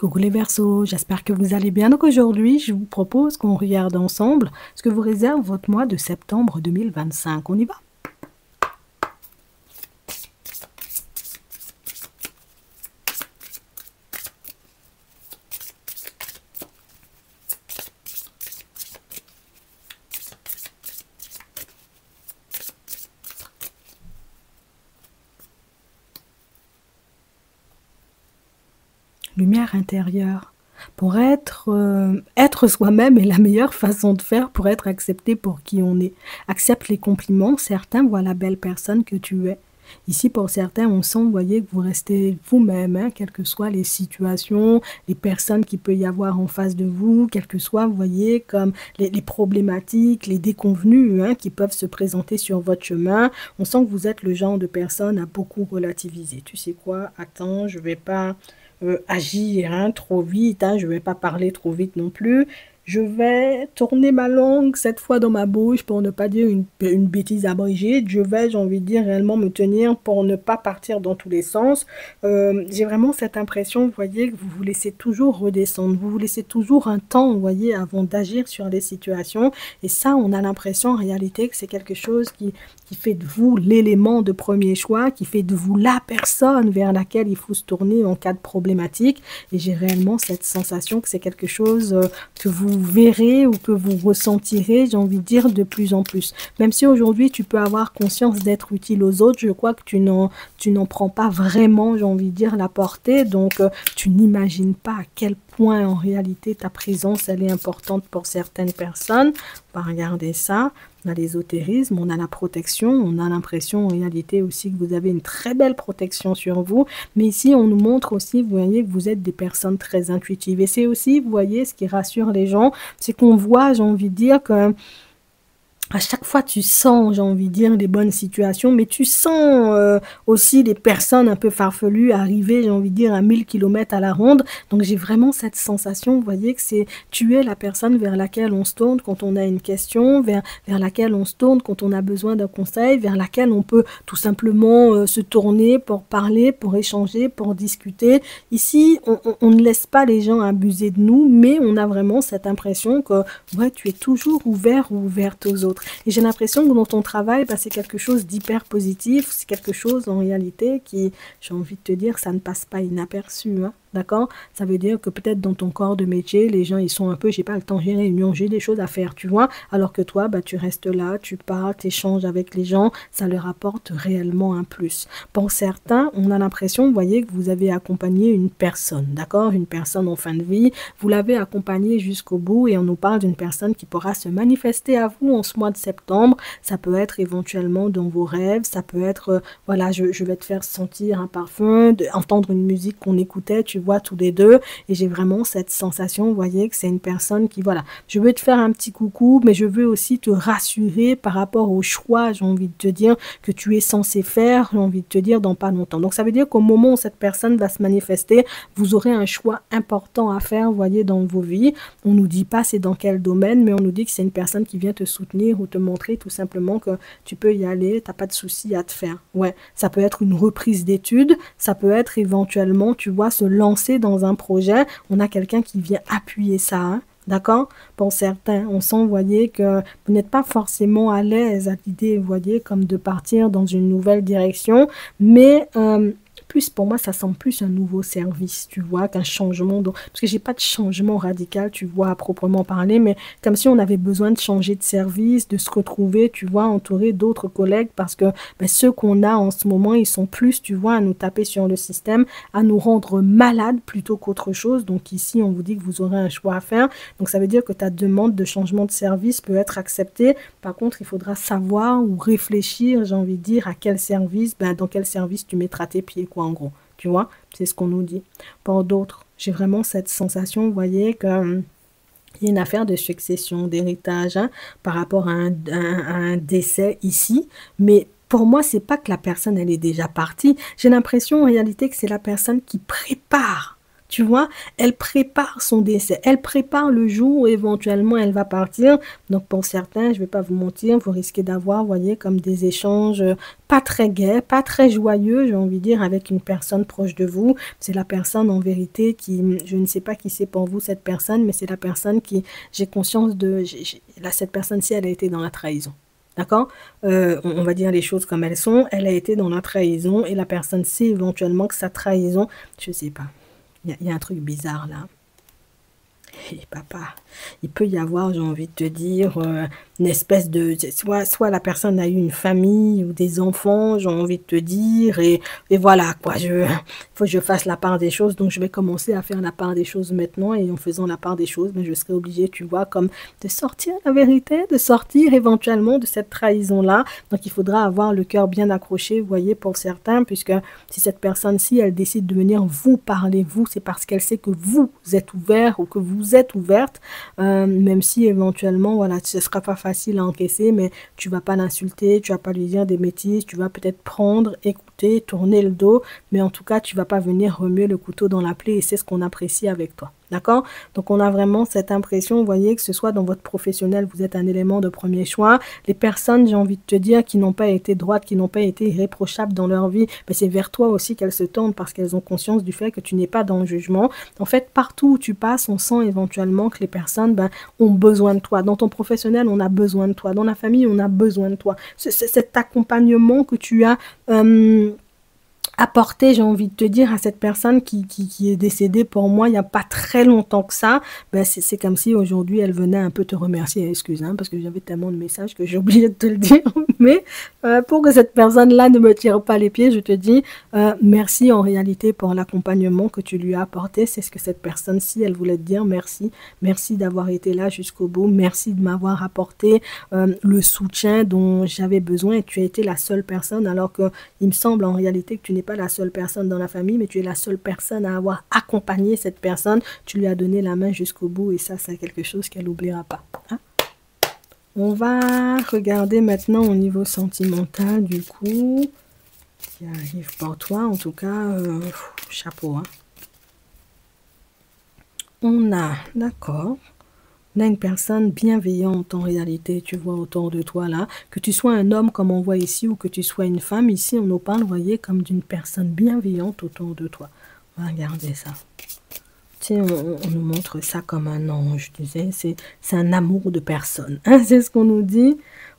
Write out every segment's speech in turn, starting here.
Coucou les Verseaux, j'espère que vous allez bien. Donc aujourd'hui, je vous propose qu'on regarde ensemble ce que vous réserve votre mois de septembre 2025. On y va? Lumière intérieure. Pour être soi-même est la meilleure façon de faire pour être accepté pour qui on est. Accepte les compliments, certains voient la belle personne que tu es. Ici, pour certains, on sent, vous voyez, que vous restez vous-même, hein, quelles que soient les situations, les personnes qu'il peut y avoir en face de vous, quelles que soient, vous voyez, comme les problématiques, les déconvenues hein, qui peuvent se présenter sur votre chemin. On sent que vous êtes le genre de personne à beaucoup relativiser. Tu sais quoi? Attends, je vais pas agir hein, trop vite, hein, je ne vais pas parler trop vite non plus. Je vais tourner ma langue cette fois dans ma bouche pour ne pas dire une bêtise abrégée. Je vais, j'ai envie de dire, réellement me tenir pour ne pas partir dans tous les sens. J'ai vraiment cette impression, vous voyez, que vous vous laissez toujours redescendre. Vous vous laissez toujours un temps, vous voyez, avant d'agir sur les situations. Et ça, on a l'impression en réalité que c'est quelque chose qui fait de vous l'élément de premier choix, qui fait de vous la personne vers laquelle il faut se tourner en cas de problématique. Et j'ai réellement cette sensation que c'est quelque chose que vous verrez ou que vous ressentirez, j'ai envie de dire, de plus en plus. Même si aujourd'hui, tu peux avoir conscience d'être utile aux autres, je crois que tu n'en prends pas vraiment, j'ai envie de dire, la portée. Donc, tu n'imagines pas à quel point, en réalité, ta présence, elle est importante pour certaines personnes. On va regarder ça. On a l'ésotérisme, on a la protection, on a l'impression en réalité aussi que vous avez une très belle protection sur vous. Mais ici, on nous montre aussi, vous voyez, que vous êtes des personnes très intuitives. Et c'est aussi, vous voyez, ce qui rassure les gens, c'est qu'on voit, j'ai envie de dire, que à chaque fois, tu sens, j'ai envie de dire, les bonnes situations, mais tu sens aussi les personnes un peu farfelues arriver, j'ai envie de dire, à 1000 km à la ronde. Donc, j'ai vraiment cette sensation, vous voyez, que c'est tu es la personne vers laquelle on se tourne quand on a une question, vers laquelle on se tourne quand on a besoin d'un conseil, vers laquelle on peut tout simplement se tourner pour parler, pour échanger, pour discuter. Ici, on ne laisse pas les gens abuser de nous, mais on a vraiment cette impression que ouais, tu es toujours ouvert ou ouverte aux autres. Et j'ai l'impression que dans ton travail, bah, c'est quelque chose d'hyper positif, c'est quelque chose en réalité qui, j'ai envie de te dire, ça ne passe pas inaperçu, hein. D'accord? Ça veut dire que peut-être dans ton corps de métier, les gens, ils sont un peu, j'ai pas le temps, j'ai réunion, j'ai des choses à faire, tu vois? Alors que toi, bah, tu restes là, tu parles, tu échanges avec les gens, ça leur apporte réellement un plus. Pour certains, on a l'impression, vous voyez, que vous avez accompagné une personne, d'accord? Une personne en fin de vie, vous l'avez accompagnée jusqu'au bout et on nous parle d'une personne qui pourra se manifester à vous en ce mois de septembre. Ça peut être éventuellement dans vos rêves, ça peut être, voilà, je vais te faire sentir un parfum, entendre une musique qu'on écoutait, tu vois, tous les deux. Et j'ai vraiment cette sensation, vous voyez, que c'est une personne qui, voilà, je veux te faire un petit coucou, mais je veux aussi te rassurer par rapport au choix, j'ai envie de te dire, que tu es censé faire, j'ai envie de te dire, dans pas longtemps. Donc, ça veut dire qu'au moment où cette personne va se manifester, vous aurez un choix important à faire, vous voyez, dans vos vies. On nous dit pas c'est dans quel domaine, mais on nous dit que c'est une personne qui vient te soutenir ou te montrer tout simplement que tu peux y aller, t'as pas de souci à te faire. Ouais, ça peut être une reprise d'études, ça peut être éventuellement, tu vois, se lancer dans un projet. On a quelqu'un qui vient appuyer ça, hein. D'accord? Pour certains, on sent, vous voyez, que vous n'êtes pas forcément à l'aise à l'idée, vous voyez, comme de partir dans une nouvelle direction, mais plus pour moi, ça semble plus un nouveau service, tu vois, qu'un changement. Parce que j'ai pas de changement radical, tu vois, à proprement parler, mais comme si on avait besoin de changer de service, de se retrouver, tu vois, entouré d'autres collègues, parce que ben, ceux qu'on a en ce moment, ils sont plus, tu vois, à nous taper sur le système, à nous rendre malades plutôt qu'autre chose. Donc ici, on vous dit que vous aurez un choix à faire. Donc ça veut dire que ta demande de changement de service peut être acceptée. Par contre, il faudra savoir ou réfléchir, j'ai envie de dire, à quel service, ben, dans quel service tu mettras tes pieds, quoi, en gros. Tu vois, c'est ce qu'on nous dit. Pour d'autres, j'ai vraiment cette sensation, vous voyez, que il y a une affaire de succession, d'héritage, hein, par rapport à un décès ici, mais pour moi, c'est pas que la personne, elle est déjà partie. J'ai l'impression, en réalité, que c'est la personne qui prépare Tu vois, elle prépare son décès, elle prépare le jour où éventuellement elle va partir. Donc pour certains, je vais pas vous mentir, vous risquez d'avoir, vous voyez, comme des échanges pas très gais, pas très joyeux, j'ai envie de dire, avec une personne proche de vous. C'est la personne en vérité qui, je ne sais pas qui c'est pour vous cette personne, mais c'est la personne qui, j'ai conscience de, là cette personne-ci, elle a été dans la trahison. D'accord? On va dire les choses comme elles sont. Elle a été dans la trahison et la personne sait éventuellement que sa trahison, je sais pas. Il y a un truc bizarre là. Et papa, il peut y avoir, j'ai envie de te dire, une espèce de... Soit la personne a eu une famille ou des enfants, j'ai envie de te dire, et voilà, quoi, il faut que je fasse la part des choses, donc je vais commencer à faire la part des choses maintenant, et en faisant la part des choses, mais je serai obligée, tu vois, comme de sortir la vérité, de sortir éventuellement de cette trahison-là, donc il faudra avoir le cœur bien accroché, vous voyez, pour certains, puisque si cette personne-ci, elle décide de venir vous parler, vous, c'est parce qu'elle sait que vous êtes ouvert ou que vous êtes ouverte, même si éventuellement, voilà, ce ne sera pas facile à encaisser, mais tu vas pas l'insulter, tu vas pas lui dire des bêtises, tu vas peut-être prendre, écouter, tourner le dos, mais en tout cas, tu vas pas venir remuer le couteau dans la plaie et c'est ce qu'on apprécie avec toi. D'accord? Donc, on a vraiment cette impression, vous voyez, que ce soit dans votre professionnel, vous êtes un élément de premier choix. Les personnes, j'ai envie de te dire, qui n'ont pas été droites, qui n'ont pas été irréprochables dans leur vie, ben c'est vers toi aussi qu'elles se tournent parce qu'elles ont conscience du fait que tu n'es pas dans le jugement. En fait, partout où tu passes, on sent éventuellement que les personnes ont besoin de toi. Dans ton professionnel, on a besoin de toi. Dans la famille, on a besoin de toi. Cet accompagnement que tu as... apporter, j'ai envie de te dire, à cette personne qui est décédée pour moi il n'y a pas très longtemps que ça, ben c'est comme si aujourd'hui elle venait un peu te remercier, excuse, hein, parce que j'avais tellement de messages que j'ai oublié de te le dire, mais pour que cette personne-là ne me tire pas les pieds, je te dis merci en réalité pour l'accompagnement que tu lui as apporté, c'est ce que cette personne-ci, elle voulait te dire, merci, merci d'avoir été là jusqu'au bout, merci de m'avoir apporté le soutien dont j'avais besoin et tu as été la seule personne, alors que il me semble en réalité que tu n'es pas la seule personne dans la famille, mais tu es la seule personne à avoir accompagné cette personne. Tu lui as donné la main jusqu'au bout et ça, c'est quelque chose qu'elle n'oubliera pas. Hein? On va regarder maintenant au niveau sentimental, du coup, qui arrive pour toi. En tout cas, chapeau. Hein? On a, d'accord. On a une personne bienveillante en réalité, tu vois, autour de toi là. Que tu sois un homme comme on voit ici ou que tu sois une femme, ici on nous parle, vous voyez, comme d'une personne bienveillante autour de toi. On va regarder ça. Tiens, on nous montre ça comme un ange, tu sais, c'est un amour de personne. Hein, c'est ce qu'on nous dit.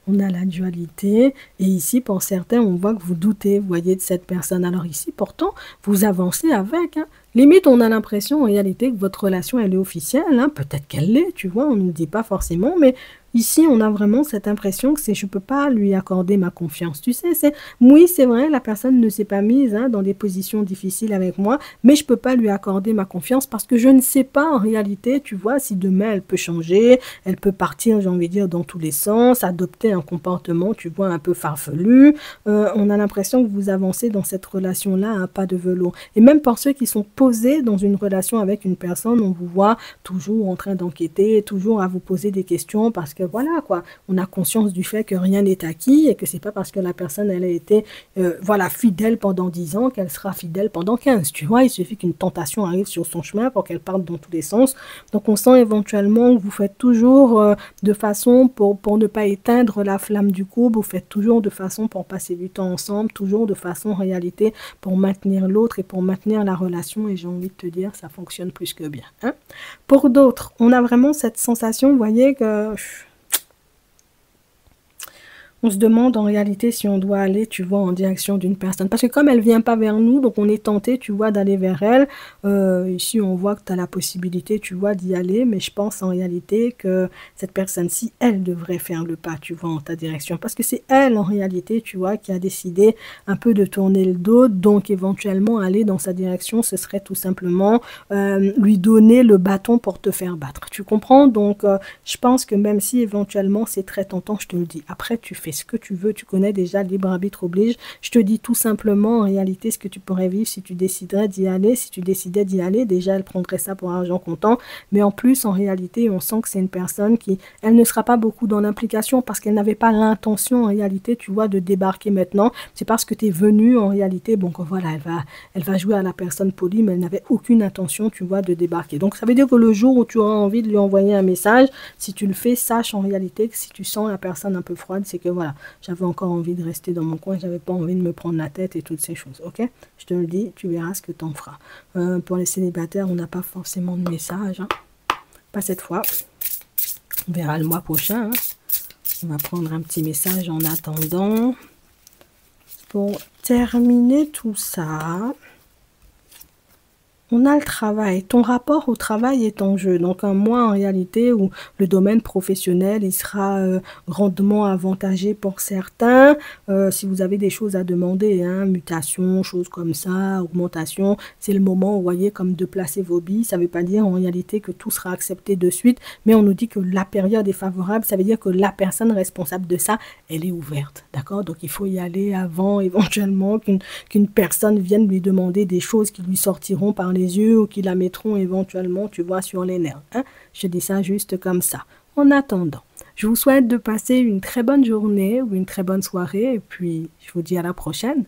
On a la dualité. Et ici, pour certains, on voit que vous doutez, vous voyez, de cette personne. Alors ici, pourtant, vous avancez avec. Hein. Limite, on a l'impression en réalité que votre relation, elle est officielle. Hein. Peut-être qu'elle l'est, tu vois, on ne nous dit pas forcément. Mais ici, on a vraiment cette impression que c'est je ne peux pas lui accorder ma confiance. Tu sais, oui, c'est vrai, la personne ne s'est pas mise dans des positions difficiles avec moi, mais je ne peux pas lui accorder ma confiance parce que je ne sais pas en réalité, tu vois, si demain elle peut changer, elle peut partir, j'ai envie de dire, dans tous les sens, adopter un comportement, tu vois, un peu farfelu. On a l'impression que vous avancez dans cette relation-là à pas de velours. Et même pour ceux qui sont posés dans une relation avec une personne, on vous voit toujours en train d'enquêter, toujours à vous poser des questions parce que voilà, quoi, on a conscience du fait que rien n'est acquis et que c'est pas parce que la personne, elle a été, voilà, fidèle pendant 10 ans qu'elle sera fidèle pendant 15. Tu vois, il suffit qu'une tentation arrive sur son chemin pour qu'elle parte dans tous les sens. Donc, on sent éventuellement que vous faites toujours de façon pour ne pas éteindre la flamme du couple, vous faites toujours de façon pour passer du temps ensemble, toujours de façon en réalité pour maintenir l'autre et pour maintenir la relation. Et j'ai envie de te dire, ça fonctionne plus que bien. Hein? Pour d'autres, on a vraiment cette sensation, vous voyez, que... On se demande en réalité si on doit aller, tu vois, en direction d'une personne. Parce que comme elle ne vient pas vers nous, donc on est tenté, tu vois, d'aller vers elle. Ici, on voit que tu as la possibilité, tu vois, d'y aller. Mais je pense en réalité que cette personne-ci, elle devrait faire le pas, tu vois, en ta direction. Parce que c'est elle, en réalité, tu vois, qui a décidé un peu de tourner le dos. Donc, éventuellement, aller dans sa direction, ce serait tout simplement lui donner le bâton pour te faire battre. Tu comprends? Donc, je pense que même si éventuellement, c'est très tentant, je te le dis. Après, tu fais fais ce que tu veux, tu connais déjà, libre arbitre oblige. Je te dis tout simplement, en réalité, ce que tu pourrais vivre si tu déciderais d'y aller. Si tu décidais d'y aller, déjà, elle prendrait ça pour argent comptant. Mais en plus, en réalité, on sent que c'est une personne qui, elle ne sera pas beaucoup dans l'implication parce qu'elle n'avait pas l'intention, en réalité, tu vois, de débarquer maintenant. C'est parce que tu es venu, en réalité, bon, voilà, elle va jouer à la personne polie, mais elle n'avait aucune intention, tu vois, de débarquer. Donc, ça veut dire que le jour où tu auras envie de lui envoyer un message, si tu le fais, sache en réalité que si tu sens la personne un peu froide, c'est que voilà, j'avais encore envie de rester dans mon coin, j'avais pas envie de me prendre la tête et toutes ces choses, ok? Je te le dis, tu verras ce que t'en feras. Pour les célibataires, on n'a pas forcément de message, hein. Pas cette fois. On verra le mois prochain, hein. On va prendre un petit message en attendant. Pour terminer tout ça, on a le travail. Ton rapport au travail est en jeu. Donc, un mois en réalité où le domaine professionnel, il sera grandement avantagé pour certains. Si vous avez des choses à demander, hein, mutation, choses comme ça, augmentation, c'est le moment, vous voyez, comme de placer vos billes. Ça ne veut pas dire en réalité que tout sera accepté de suite, mais on nous dit que la période est favorable. Ça veut dire que la personne responsable de ça, elle est ouverte. D'accord? Donc, il faut y aller avant, éventuellement, qu'une personne vienne lui demander des choses qui lui sortiront par les yeux ou qui la mettront éventuellement, tu vois, sur les nerfs. Hein? Je dis ça juste comme ça. En attendant, je vous souhaite de passer une très bonne journée ou une très bonne soirée et puis je vous dis à la prochaine.